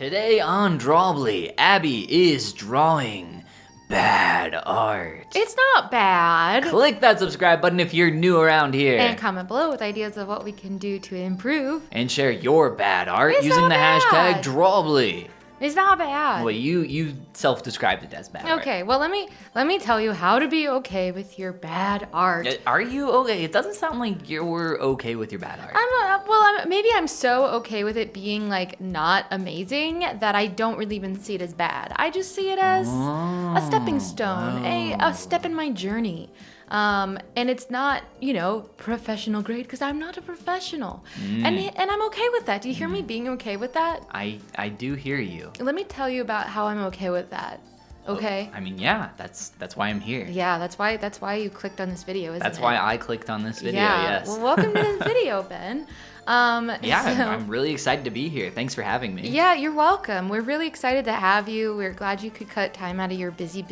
Today on Drawbli, Abby is drawing bad art. It's not bad. Click that subscribe button if you're new around here. And comment below with ideas of what we can do to improve. And share your bad art It's using not the bad. hashtag Drawbli. It's not bad. Well, you self-described it as bad art. Okay, well let me tell you how to be okay with your bad art. Are you okay? It doesn't sound like you're okay with your bad art. Maybe I'm so okay with it being like not amazing that I don't really even see it as bad. I just see it as a stepping stone, a step in my journey. And it's not, professional grade because I'm not a professional. And I'm okay with that. Do you hear me being okay with that? I do hear you. Let me tell you about how I'm okay with that. Okay? Yeah, that's why I'm here. Yeah, that's why you clicked on this video, isn't it? That's why I clicked on this video, yeah. yes. Well, welcome to this video, Ben. I'm really excited to be here. Thanks for having me. Yeah, you're welcome. We're really excited to have you. We're glad you could cut time out of your busy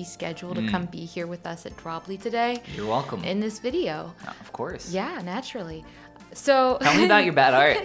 schedule to come be here with us at Drawbli today. You're welcome. In this video. Of course. Yeah, naturally. So tell me about your bad art.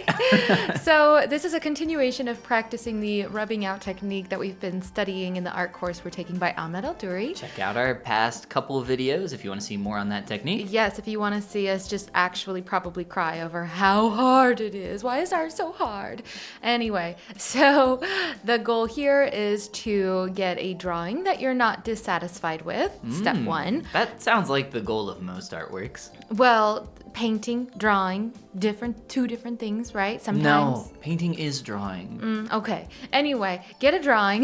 So this is a continuation of practicing the rubbing out technique that we've been studying in the art course we're taking by Ahmed Al-Duri. Check out our past couple of videos if you want to see more on that technique. Yes, if you want to see us just actually probably cry over how hard it is. Why is art so hard? Anyway, so the goal here is to get a drawing that you're not dissatisfied with, step one. That sounds like the goal of most artworks. Well, painting, drawing, two different things, right? Sometimes. No, painting is drawing. Okay. Anyway, get a drawing.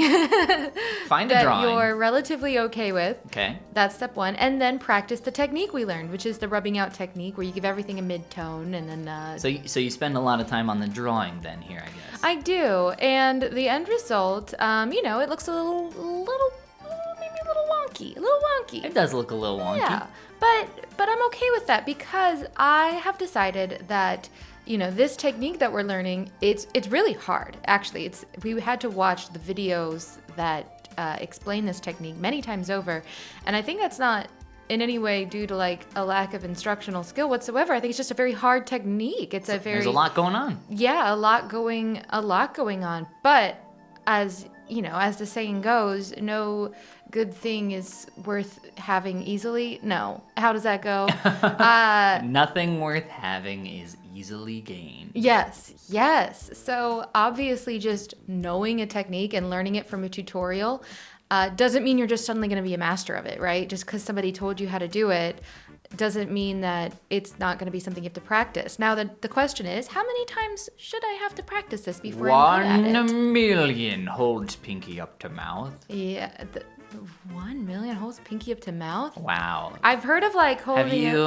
Find a drawing that you're relatively okay with. Okay. That's step one. And then practice the technique we learned, which is the rubbing out technique where you give everything a mid-tone and then... So you spend a lot of time on the drawing then here, I guess. I do. And the end result, it looks maybe a little wonky. It does look a little wonky. Yeah. But I'm okay with that because I have decided that, this technique that we're learning, it's really hard. Actually, we had to watch the videos that explain this technique many times over. And I think that's not in any way due to like a lack of instructional skill whatsoever. I think it's just a very hard technique. There's a lot going on. Yeah, a lot going on. But as the saying goes, no good thing is worth having easily. No. How does that go? Nothing worth having is easily gained. Yes. So obviously just knowing a technique and learning it from a tutorial doesn't mean you're just suddenly going to be a master of it, right? Just because somebody told you how to do it doesn't mean that it's not going to be something you have to practice. Now, the question is, how many times should I have to practice this before I'm good at it? 1 million holds pinky up to mouth. Yeah, 1 million holds pinky up to mouth? Wow. I've heard of like holding you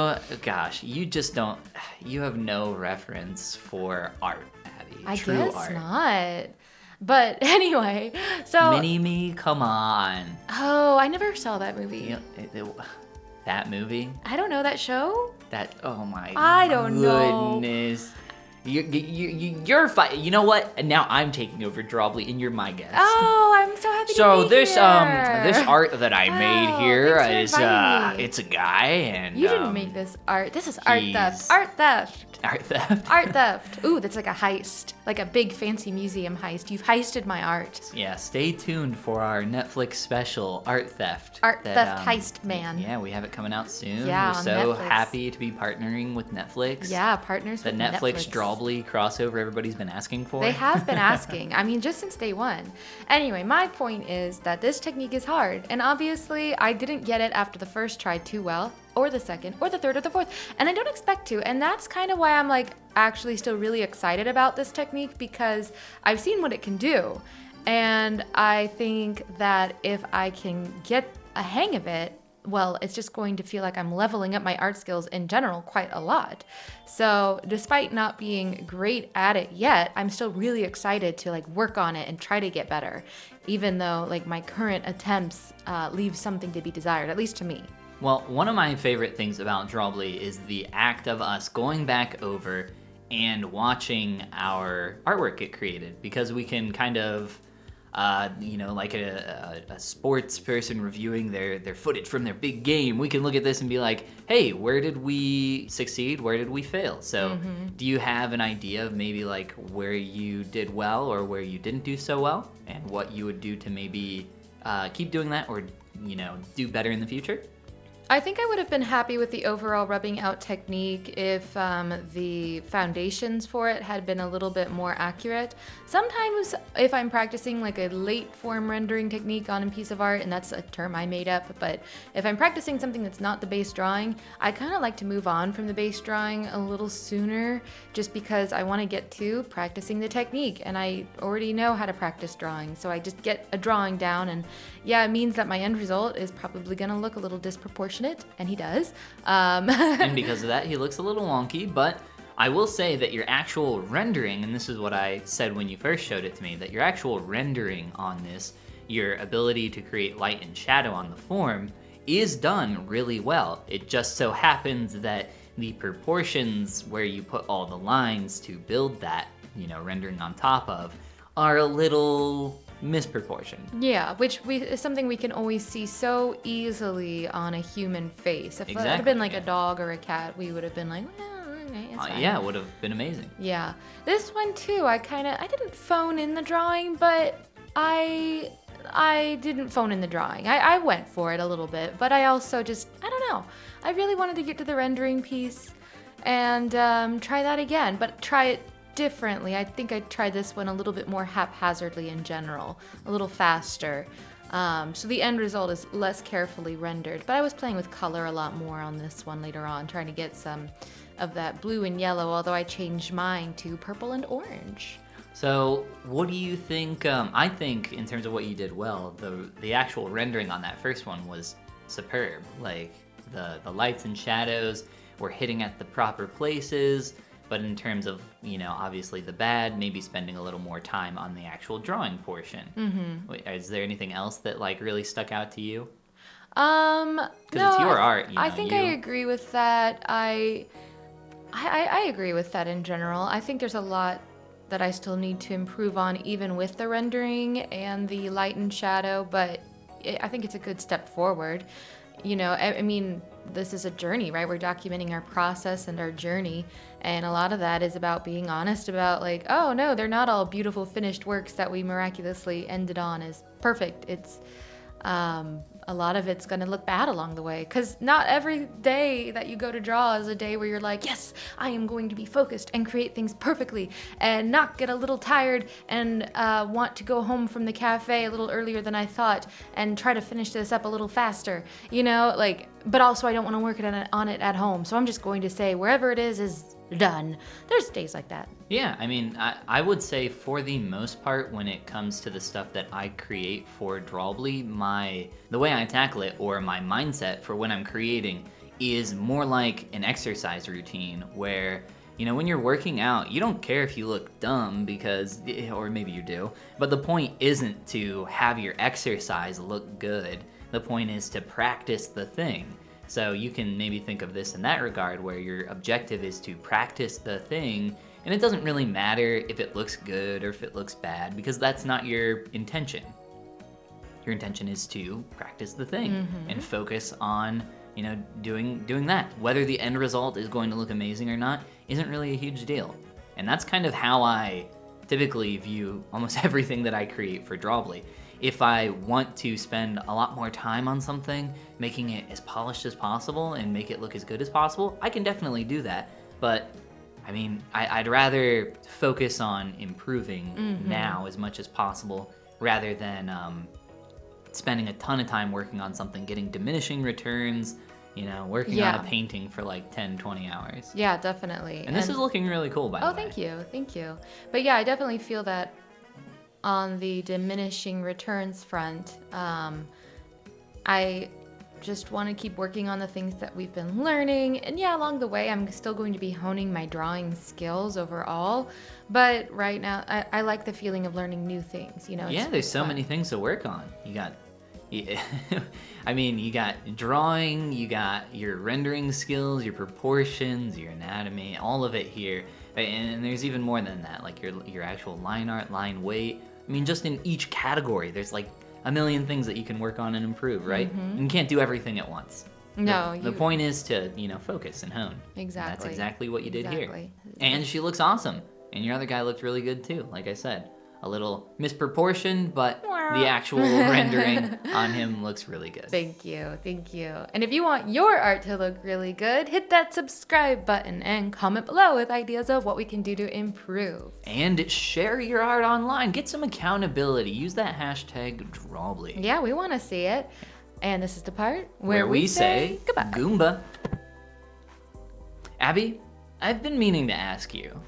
have no reference for art, Abby. I True guess art. not. But anyway, so... Mini-Me, come on. Oh, I never saw that movie. That movie? I don't know that show. Oh my I don't know. Goodness. You're fine. You know what? Now I'm taking over Drawbli, and you're my guest. Oh, I'm so happy to be this here. This art that I made here thanks for inviting me. it's a guy, and you didn't make this art. This is art theft. Art theft. Art theft. Art theft. Ooh, that's like a heist, like a big fancy museum heist. You've heisted my art. Yeah, stay tuned for our Netflix special, Art Theft. Theft Heist Man. Yeah, we have it coming out soon. Yeah, we're on so Netflix. happy to be partnering with Netflix. Yeah, partners the with Netflix Drawbli crossover everybody's been asking for. They have been asking. I mean, just since day one. Anyway, my point is that this technique is hard, and obviously I didn't get it after the first try too well, or the second, or the third, or the fourth, and I don't expect to, and that's kind of why I'm like actually still really excited about this technique because I've seen what it can do, and I think that if I can get a hang of it, well, it's just going to feel like I'm leveling up my art skills in general quite a lot. So despite not being great at it yet, I'm still really excited to like work on it and try to get better, even though like my current attempts leave something to be desired, at least to me. Well, one of my favorite things about Drawbli is the act of us going back over and watching our artwork get created, because we can kind of like a sports person reviewing their footage from their big game. We can look at this and be like, hey, where did we succeed? Where did we fail? So do you have an idea of maybe like where you did well or where you didn't do so well, and what you would do to maybe keep doing that, or do better in the future? I think I would have been happy with the overall rubbing out technique if the foundations for it had been a little bit more accurate. Sometimes if I'm practicing like a late form rendering technique on a piece of art, and that's a term I made up, but if I'm practicing something that's not the base drawing, I kind of like to move on from the base drawing a little sooner, just because I want to get to practicing the technique, and I already know how to practice drawing, so I just get a drawing down, and yeah, it means that my end result is probably going to look a little disproportionate, and he does. And because of that, he looks a little wonky, but I will say that your actual rendering, and this is what I said when you first showed it to me, that your actual rendering on this, your ability to create light and shadow on the form, is done really well. It just so happens that the proportions where you put all the lines to build that, rendering on top of, are a little misproportion. Yeah, which is something we can always see so easily on a human face. If it had been like a dog or a cat, we would have been like, well, okay, it's fine. Yeah, it would have been amazing. Yeah. This one too, I didn't phone in the drawing, but I didn't phone in the drawing. I went for it a little bit, but I also I don't know. I really wanted to get to the rendering piece and try that again, but try it differently. I think I tried this one a little bit more haphazardly in general, a little faster. So the end result is less carefully rendered, but I was playing with color a lot more on this one later on, trying to get some of that blue and yellow, although I changed mine to purple and orange. So what do you think? I think in terms of what you did well, the actual rendering on that first one was superb. Like the lights and shadows were hitting at the proper places. But in terms of, obviously the bad, maybe spending a little more time on the actual drawing portion. Mm-hmm. Is there anything else that like really stuck out to you? No, it's your art. I think I agree with that. I agree with that in general. I think there's a lot that I still need to improve on, even with the rendering and the light and shadow. But I think it's a good step forward. I mean, this is a journey, right? We're documenting our process and our journey. And a lot of that is about being honest about like, oh no, they're not all beautiful finished works that we miraculously ended on as perfect. It's a lot of it's going to look bad along the way, because not every day that you go to draw is a day where you're like, yes, I am going to be focused and create things perfectly and not get a little tired and want to go home from the cafe a little earlier than I thought and try to finish this up a little faster, but also I don't want to work on it at home. So I'm just going to say wherever it is done. There's days like that. Yeah, I mean, I would say for the most part, when it comes to the stuff that I create for Drawbli, the way I tackle it, or my mindset for when I'm creating, is more like an exercise routine where, when you're working out, you don't care if you look dumb or maybe you do, but the point isn't to have your exercise look good. The point is to practice the thing. So you can maybe think of this in that regard, where your objective is to practice the thing, and it doesn't really matter if it looks good or if it looks bad, because that's not your intention. Your intention is to practice the thing and focus on, doing that. Whether the end result is going to look amazing or not isn't really a huge deal. And that's kind of how I typically view almost everything that I create for Drawbli. If I want to spend a lot more time on something, making it as polished as possible and make it look as good as possible, I can definitely do that. But I mean, I'd rather focus on improving now as much as possible, rather than spending a ton of time working on something, getting diminishing returns, working on a painting for like 10, 20 hours. Yeah, definitely. And this is looking really cool, by the way. Oh, thank you. But yeah, I definitely feel that on the diminishing returns front, I just want to keep working on the things that we've been learning. And yeah, along the way, I'm still going to be honing my drawing skills overall. But right now, I like the feeling of learning new things. Yeah, there's so many things to work on. You got drawing, you got your rendering skills, your proportions, your anatomy, all of it here. And there's even more than that, like your actual line art, line weight, I mean, just in each category, there's like a million things that you can work on and improve, right? And you can't do everything at once. No, The point is to, focus and hone. Exactly. That's exactly what you did here. Exactly. And she looks awesome. And your other guy looked really good too, like I said. A little misproportioned, but the actual rendering on him looks really good. Thank you. And if you want your art to look really good, hit that subscribe button and comment below with ideas of what we can do to improve. And share your art online. Get some accountability. Use that hashtag Drawbli. Yeah, we want to see it. And this is the part where we say goodbye. Goomba. Abby, I've been meaning to ask you,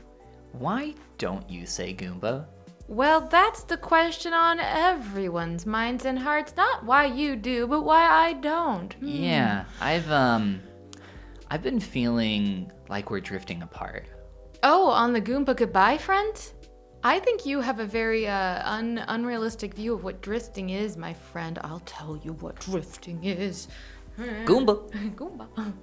why don't you say Goomba? Well, that's the question on everyone's minds and hearts. Not why you do, but why I don't. Yeah, I've been feeling like we're drifting apart. Oh, on the Goomba goodbye front? I think you have a very unrealistic view of what drifting is, my friend. I'll tell you what drifting is. Goomba. Goomba.